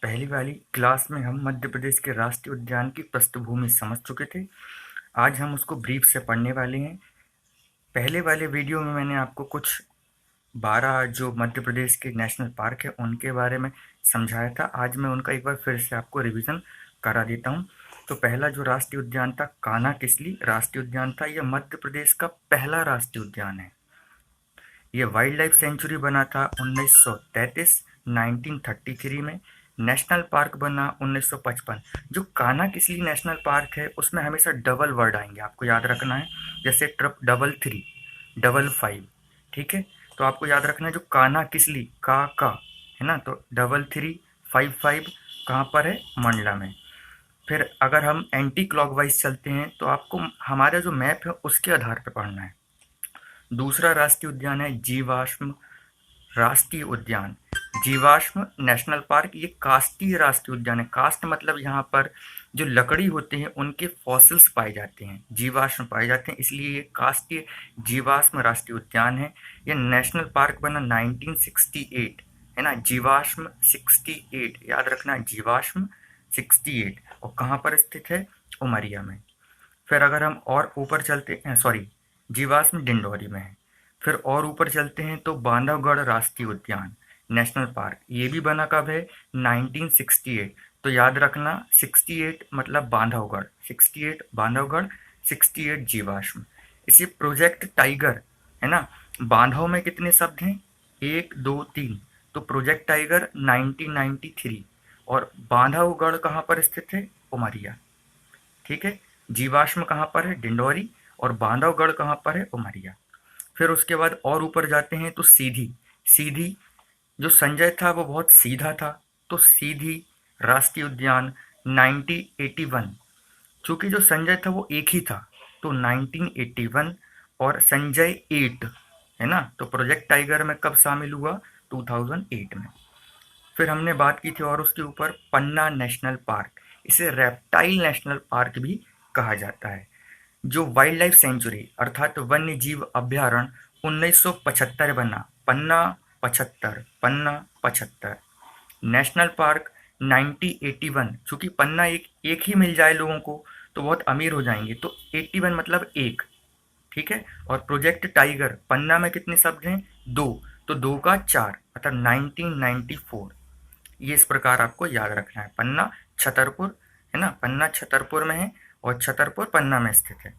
पहली वाली क्लास में हम मध्य प्रदेश के राष्ट्रीय उद्यान की पृष्ठभूमि समझ चुके थे। आज हम उसको ब्रीफ से पढ़ने वाले हैं। पहले वाले वीडियो में मैंने आपको कुछ 12 जो मध्य प्रदेश के नेशनल पार्क है उनके बारे में समझाया था। आज मैं उनका एक बार फिर से आपको रिवीजन करा देता हूँ। तो पहला जो राष्ट्रीय उद्यान था कान्हा किसली राष्ट्रीय उद्यान था। यह मध्य प्रदेश का पहला राष्ट्रीय उद्यान है। ये वाइल्ड लाइफ सेंचुरी बना था 1933 में। नेशनल पार्क बना 1955। जो कान्हा किसली नेशनल पार्क है उसमें हमेशा डबल वर्ड आएंगे, आपको याद रखना है। जैसे ट्रिप 33, 55, ठीक है। तो आपको याद रखना है जो कान्हा किसली का है ना, तो 3355 कहाँ पर है, मंडला में। फिर अगर हम एंटी क्लॉकवाइज चलते हैं तो आपको हमारा जो मैप है उसके आधार पर पढ़ना है। दूसरा राष्ट्रीय उद्यान है जीवाश्म राष्ट्रीय उद्यान। जीवाश्म नेशनल पार्क ये काष्ठीय राष्ट्रीय उद्यान है। काष्ठ मतलब यहाँ पर जो लकड़ी होते हैं उनके फॉसिल्स पाए जाते हैं, जीवाश्म पाए जाते हैं, इसलिए ये काष्ठीय जीवाश्म राष्ट्रीय उद्यान है। ये नेशनल पार्क बना 1968, है ना। जीवाश्म 68 याद रखना, जीवाश्म 68। और कहाँ पर स्थित है, उमरिया में। फिर अगर हम और ऊपर चलते हैं, सॉरी, जीवाश्म डिंडोरी में है। फिर और ऊपर चलते हैं तो बांधवगढ़ राष्ट्रीय उद्यान नेशनल पार्क, ये भी बना कब है, 1968। तो याद रखना 68 मतलब बांधवगढ़, 68 बांधवगढ़, 68 जीवाश्म। इसी प्रोजेक्ट टाइगर, है ना। बांधव में कितने शब्द हैं, 1 2 3, तो प्रोजेक्ट टाइगर 1993। और बांधवगढ़ कहाँ पर स्थित है, उमरिया, ठीक है। जीवाश्म कहाँ पर है, डिंडोरी, और बांधवगढ़ कहाँ पर है, उमरिया। फिर उसके बाद और ऊपर जाते हैं तो सीधी सीधी जो संजय था वो बहुत सीधा था, तो सीधी राष्ट्रीय उद्यान 1981। चूंकि जो संजय था वो एक ही था, तो 1981। और संजय 8, है ना, तो प्रोजेक्ट टाइगर में कब शामिल हुआ, 2008 में। फिर हमने बात की थी और उसके ऊपर पन्ना नेशनल पार्क, इसे रेप्टाइल नेशनल पार्क भी कहा जाता है। जो वाइल्ड लाइफ सेंचुरी अर्थात वन्य जीव अभ्यारण्य 1975 बना, पन्ना 75, पन्ना 75। नेशनल पार्क 1981, चूंकि पन्ना एक एक ही मिल जाए लोगों को तो बहुत अमीर हो जाएंगे, तो 81 मतलब एक, ठीक है। और प्रोजेक्ट टाइगर पन्ना में कितने शब्द हैं, 2, तो 2 का 4 अर्थात 1994। ये इस प्रकार आपको याद रखना है। पन्ना छतरपुर, है ना, पन्ना छतरपुर में है और छतरपुर पन्ना में स्थित है,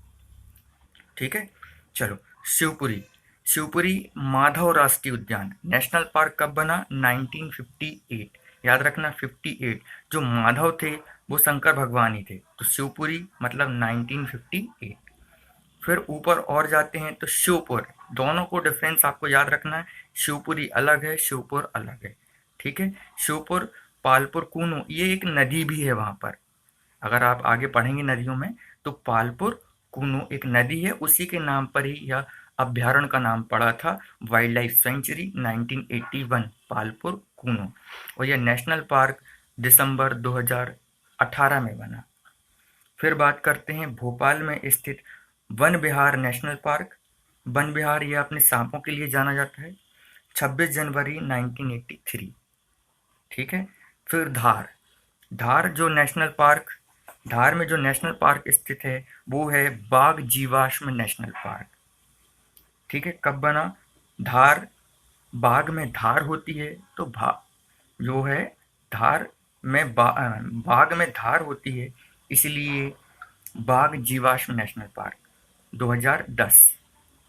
ठीक है। चलो, शिवपुरी शिवपुरी माधव राष्ट्रीय उद्यान नेशनल पार्क कब बना, 1958। याद रखना 58। जो माधव थे वो शंकर भगवान ही थे, तो शिवपुरी मतलब 1958। फिर ऊपर और जाते हैं तो शिवपुर, दोनों को डिफरेंस आपको याद रखना है। शिवपुरी अलग है, शिवपुर अलग है, ठीक है। शिवपुर पालपुर कूनो, ये एक नदी भी है वहाँ पर। अगर आप आगे पढ़ेंगे नदियों में तो पालपुर कूनो एक नदी है, उसी के नाम पर ही यह अभ्यारण्य का नाम पड़ा था, wild life sanctuary 1981 Palpur Kuno. और यह नेशनल पार्क दिसंबर 2018 में बना। फिर बात करते हैं भोपाल में स्थित वन विहार नेशनल पार्क। वन विहार यह अपने सांपों के लिए जाना जाता है, 26 जनवरी 1983, ठीक है। फिर धार धार जो नेशनल पार्क, धार में जो नेशनल पार्क स्थित है वो है बाघ जीवाश्म नेशनल पार्क, ठीक है। कब बना, धार, बाघ में धार होती है तो जो है धार में बाघ में धार होती है, इसलिए बाघ जीवाश्म नेशनल पार्क 2010,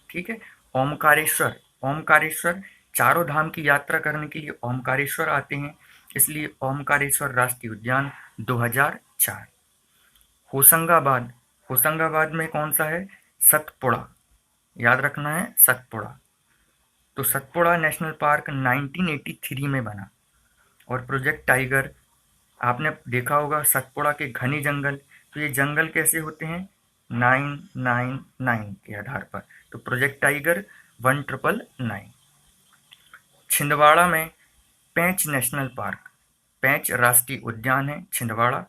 ठीक है। ओमकारेश्वर ओमकारेश्वर चारों धाम की यात्रा करने के लिए ओमकारेश्वर आते हैं, इसलिए ओमकारेश्वर राष्ट्रीय उद्यान 2004। होशंगाबाद होशंगाबाद में कौन सा है, सतपुड़ा, याद रखना है सतपुड़ा। तो सतपुड़ा नेशनल पार्क 1983 में बना। और प्रोजेक्ट टाइगर आपने देखा होगा, सतपुड़ा के घने जंगल, तो ये जंगल कैसे होते हैं, 999 के आधार पर, तो प्रोजेक्ट टाइगर 1999। छिंदवाड़ा में पेंच नेशनल पार्क, पेंच राष्ट्रीय उद्यान है छिंदवाड़ा।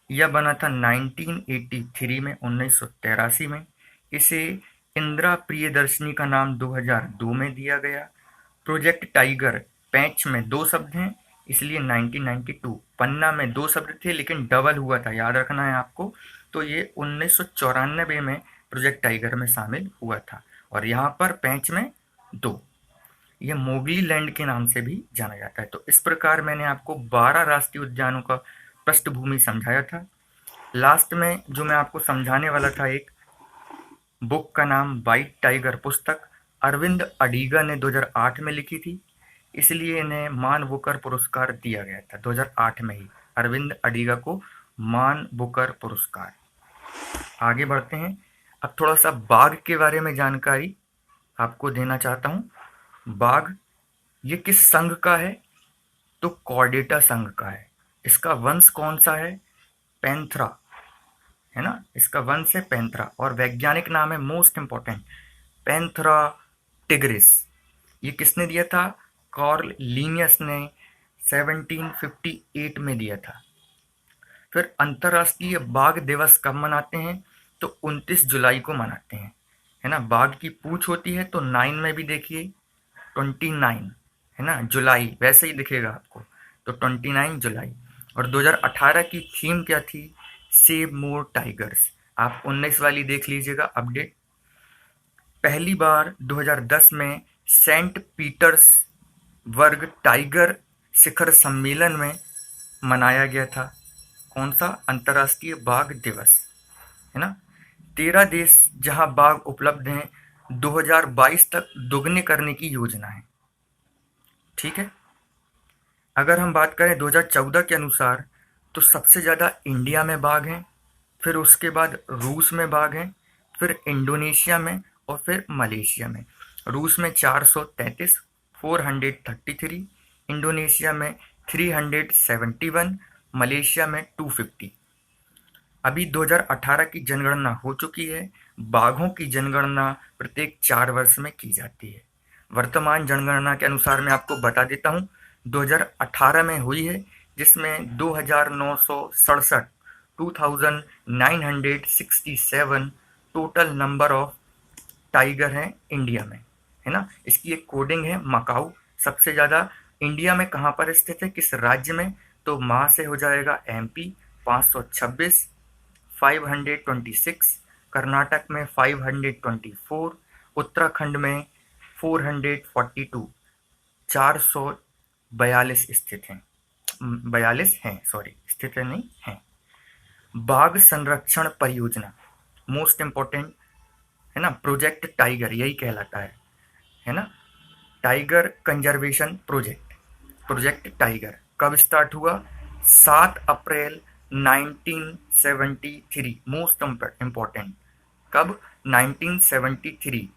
यह बना था 1983 में, 1983 में। इसे इंदिरा प्रियदर्शनी का नाम 2002 में दिया गया। प्रोजेक्ट टाइगर पेंच में 2 शब्द हैं, इसलिए 1992 पन्ना में 2 शब्द थे लेकिन डबल हुआ था, याद रखना है आपको। तो ये 1994 में प्रोजेक्ट टाइगर में शामिल हुआ था, और यहाँ पर पेंच में 2। यह मोगली लैंड के नाम से भी जाना जाता है। तो इस प्रकार मैंने आपको 12 राष्ट्रीय उद्यानों का पृष्ठभूमि समझाया था। लास्ट में जो मैं आपको समझाने वाला था, एक बुक का नाम वाइट टाइगर, पुस्तक अरविंद अडिगा ने 2008 में लिखी थी, इसलिए इन्हें मान बुकर पुरस्कार दिया गया था 2008 में ही, अरविंद अडिगा को मान बुकर पुरस्कार। आगे बढ़ते हैं। अब थोड़ा सा बाघ के बारे में जानकारी आपको देना चाहता हूँ। बाघ ये किस संघ का है? तो कॉर्डेटा संघ का है। इसका वंश कौन सा है? पैंथरा, है ना, इसका वंश है पैंथरा, और वैज्ञानिक नाम है, मोस्ट इंपॉर्टेंट, पैंथरा टिग्रिस। ये किसने दिया था? कार्ल लिनियस ने 1758 में दिया था। फिर अंतर्राष्ट्रीय बाघ दिवस कब मनाते हैं? तो 29 जुलाई को मनाते हैं, है ना। बाघ की पूंछ होती है तो 9 में भी देखिए 29, है ना, जुलाई वैसे ही दिखेगा आपको, तो 29 जुलाई। और 2018 की थीम क्या थी? सेव मोर टाइगर्स। आप 19 वाली देख लीजिएगा अपडेट। पहली बार 2010 में सेंट पीटर्सबर्ग टाइगर शिखर सम्मेलन में मनाया गया था। कौन सा? अंतर्राष्ट्रीय बाघ दिवस, है ना। 13 देश जहां बाघ उपलब्ध हैं, 2022 तक दोगुने करने की योजना है, ठीक है। अगर हम बात करें 2014 के अनुसार, तो सबसे ज़्यादा इंडिया में बाघ हैं, फिर उसके बाद रूस में बाघ हैं, फिर इंडोनेशिया में, और फिर मलेशिया में। रूस में 433, 433, इंडोनेशिया में 371, मलेशिया में 250। अभी 2018 की जनगणना हो चुकी है। बाघों की जनगणना प्रत्येक 4 वर्ष में की जाती है। वर्तमान जनगणना के अनुसार मैं आपको बता देता हूँ, 2018 में हुई है, जिसमें 2967, 2967 टोटल नंबर ऑफ टाइगर हैं इंडिया में, है ना। इसकी एक कोडिंग है मकाऊ। सबसे ज़्यादा इंडिया में कहाँ पर स्थित है, किस राज्य में? तो माह से हो जाएगा एमपी 526, 526, कर्नाटक में 524, उत्तराखंड में 442, 442 स्थित हैं, 42 हैं, सॉरी, स्थित है नहीं हैं। बाघ संरक्षण परियोजना, मोस्ट इम्पोर्टेंट, है ना, प्रोजेक्ट टाइगर यही कहलाता है ना। Tiger conservation project, project tiger कब स्टार्ट हुआ? 7 अप्रैल 1973, मोस्ट इम्पोर्टेंट, कब? 1973,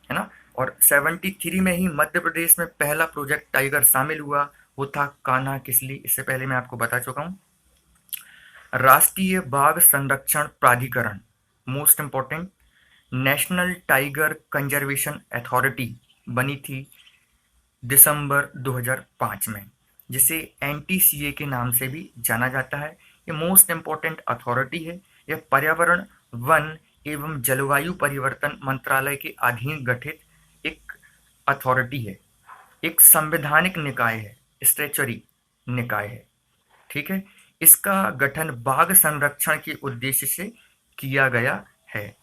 है ना। और 73 में ही मध्य प्रदेश में पहला प्रोजेक्ट टाइगर शामिल हुआ, वो था कान्हा किसली। इससे पहले मैं आपको बता चुका हूँ। राष्ट्रीय बाघ संरक्षण प्राधिकरण, most important, national tiger conservation authority बनी थी दिसंबर 2005 में, जिसे एनटीसीए के नाम से भी जाना जाता है। ये मोस्ट इम्पोर्टेंट अथॉरिटी है। यह पर्यावरण, वन एवं जलवायु परिवर्तन मंत्रालय के अधीन गठित एक अथॉरिटी है, एक संवैधानिक निकाय है, स्टैच्यूटरी निकाय है, ठीक है। इसका गठन बाघ संरक्षण के उद्देश्य से किया गया है।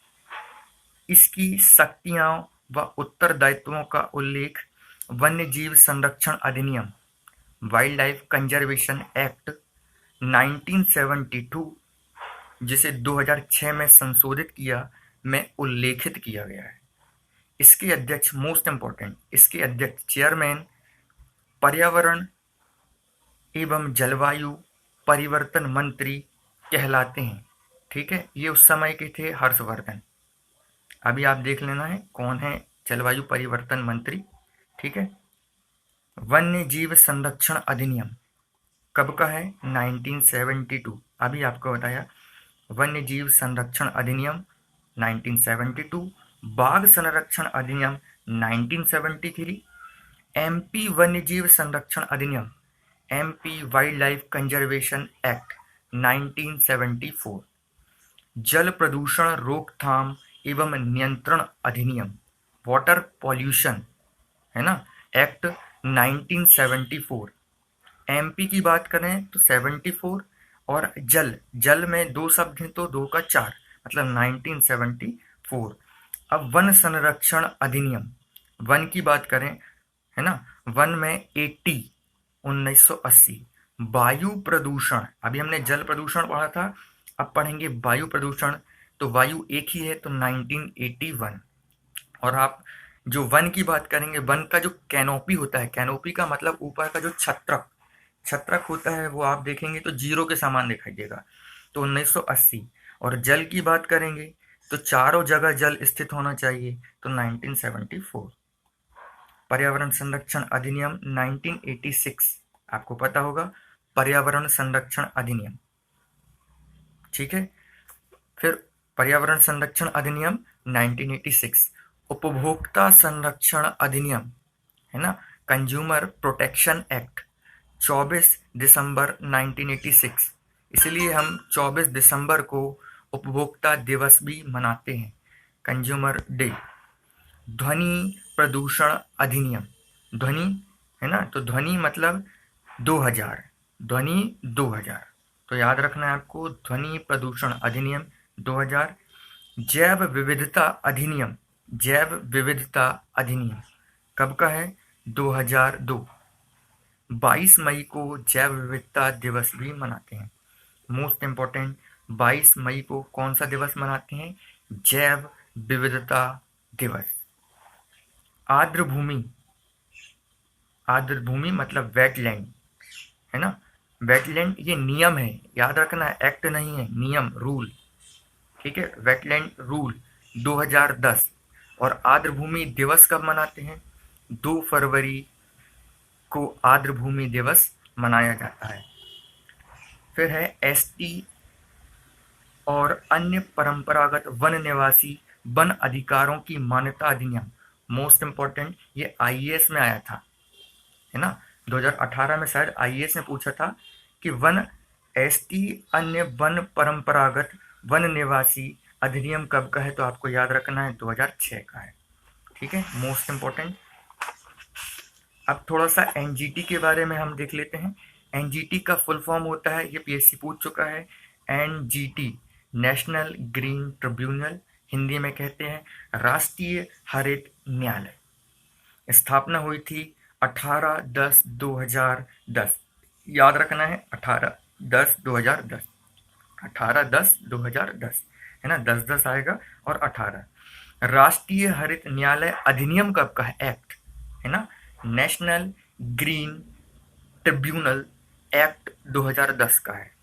इसकी शक्तियां व उत्तरदायित्वों का उल्लेख वन्यजीव संरक्षण अधिनियम, वाइल्ड लाइफ कंजर्वेशन एक्ट 1972, जिसे 2006 में संशोधित किया, में उल्लेखित किया गया है। इसके अध्यक्ष, मोस्ट इम्पोर्टेंट, इसके अध्यक्ष चेयरमैन पर्यावरण एवं जलवायु परिवर्तन मंत्री कहलाते हैं, ठीक है। ये उस समय के थे हर्षवर्धन। अभी आप देख लेना है कौन है जलवायु परिवर्तन मंत्री, ठीक है। वन्य जीव संरक्षण अधिनियम कब का है? 1972। अभी आपको बताया वन्य जीव संरक्षण अधिनियम 1972, बाघ संरक्षण अधिनियम 1973, एमपी वन्य जीव संरक्षण अधिनियम, MP wild life conservation act 1974, जल प्रदूषण रोकथाम एवं नियंत्रण अधिनियम, वाटर पॉल्यूशन, है ना, एक्ट 1974, एमपी की बात करें तो 74, और जल जल में दो शब्द हैं तो दो का चार, मतलब 1974। अब वन संरक्षण अधिनियम, वन की बात करें, है ना, वन में 80, 1980। वायु प्रदूषण, अभी हमने जल प्रदूषण पढ़ा था, अब पढ़ेंगे वायु प्रदूषण, तो वायु एक ही है तो 1981। और आप जो वन की बात करेंगे, वन का जो कैनोपी होता है, कैनोपी का मतलब ऊपर का जो छत्रक, छत्रक होता है, वो आप देखेंगे तो जीरो के समान दिखाई देगा, तो 1980। और जल की बात करेंगे तो चारों जगह जल स्थित होना चाहिए, तो 1974। पर्यावरण संरक्षण अधिनियम 1986, आपको पता होगा, पर्यावरण संरक्षण अधिनियम, ठीक है। फिर पर्यावरण संरक्षण अधिनियम 1986, उपभोक्ता संरक्षण अधिनियम, है ना, कंज्यूमर प्रोटेक्शन एक्ट, 24 दिसंबर 1986। इसलिए हम 24 दिसंबर को उपभोक्ता दिवस भी मनाते हैं, कंज्यूमर डे। ध्वनि प्रदूषण अधिनियम, ध्वनि, है ना, तो ध्वनि मतलब 2000, ध्वनि 2000, तो याद रखना है आपको, ध्वनि प्रदूषण अधिनियम 2000। जैव विविधता अधिनियम, जैव विविधता अधिनियम कब का है, 2002। 22 मई को जैव विविधता दिवस भी मनाते हैं। मोस्ट इम्पोर्टेंट, 22 मई को कौन सा दिवस मनाते हैं, जैव विविधता दिवस। आर्द्र भूमि, आर्द्र भूमि मतलब वेटलैंड, है ना, वेटलैंड ये नियम है, याद रखना है, एक्ट नहीं है, नियम, रूल, ठीक है, वेटलैंड रूल 2010। और आर्द्र भूमि दिवस कब मनाते हैं, 2 फरवरी को आर्द्र भूमि दिवस मनाया जाता है। फिर है एसटी और अन्य परंपरागत वन निवासी वन अधिकारों की मान्यता अधिनियम, मोस्ट इम्पोर्टेंट, ये आईएएस में आया था, है ना, 2018 में शायद आईएएस ने पूछा था कि वन एसटी अन्य वन परंपरागत वन निवासी अधिनियम कब का है, तो आपको याद रखना है 2006 का है, ठीक है, मोस्ट इम्पोर्टेंट। अब थोड़ा सा एनजीटी के बारे में हम देख लेते हैं। एनजीटी का फुल फॉर्म होता है, ये पीएससी पूछ चुका है, NGT national green tribunal, Hindi में कहते हैं राष्ट्रीय हरित न्यायालय। स्थापना हुई थी 18/10/2010, याद रखना है 18/10/2010, 18/10/2010, है ना, 10-10 आएगा और 18। राष्ट्रीय हरित न्यायालय अधिनियम कब का है, एक्ट, है ना, नेशनल ग्रीन ट्रिब्यूनल एक्ट 2010 का है।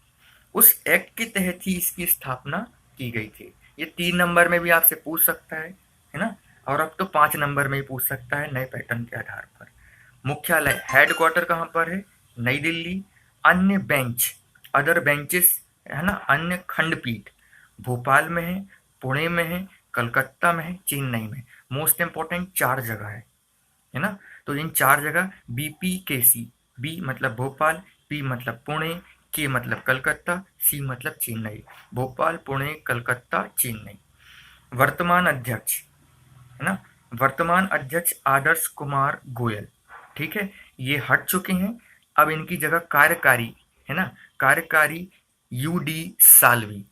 उस एक्ट के तहत ही इसकी स्थापना की गई थी। ये 3 नंबर में भी आपसे पूछ सकता है ना, और अब तो 5 नंबर में ही पूछ सकता है नए पैटर्न के आधार पर। मुख्यालय, हेडक्वार्टर कहाँ पर है, नई दिल्ली। अन्य बेंच, अदर बेंचेस, है ना, अन्य खंडपीठ भोपाल में है, पुणे में है, कलकत्ता में है, चेन्नई में। मोस्ट इंपॉर्टेंट 4 जगह है ना, तो इन 4 जगह बीपीकेसी, बी मतलब भोपाल, पी मतलब पुणे, के मतलब कलकत्ता, सी मतलब चेन्नई। भोपाल, पुणे, कलकत्ता, चेन्नई। वर्तमान अध्यक्ष, है ना, वर्तमान अध्यक्ष आदर्श कुमार गोयल, ठीक है, ये हट चुके हैं। अब इनकी जगह कार्यकारी, है ना, कार्यकारी यूडी साल्वी,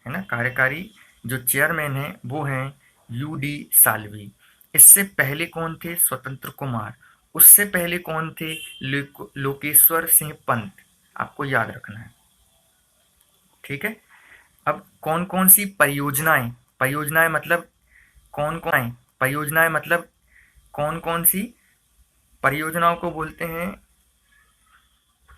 है ना, कार्यकारी जो चेयरमैन है वो हैं यूडी साल्वी। इससे पहले कौन थे, स्वतंत्र कुमार। उससे पहले कौन थे, लोकेश्वर सिंह पंत, आपको याद रखना है, ठीक है। अब कौन कौन सी परियोजनाएं, परियोजनाएं मतलब कौन कौन, परियोजनाएं मतलब कौन कौन सी परियोजनाओं को बोलते हैं,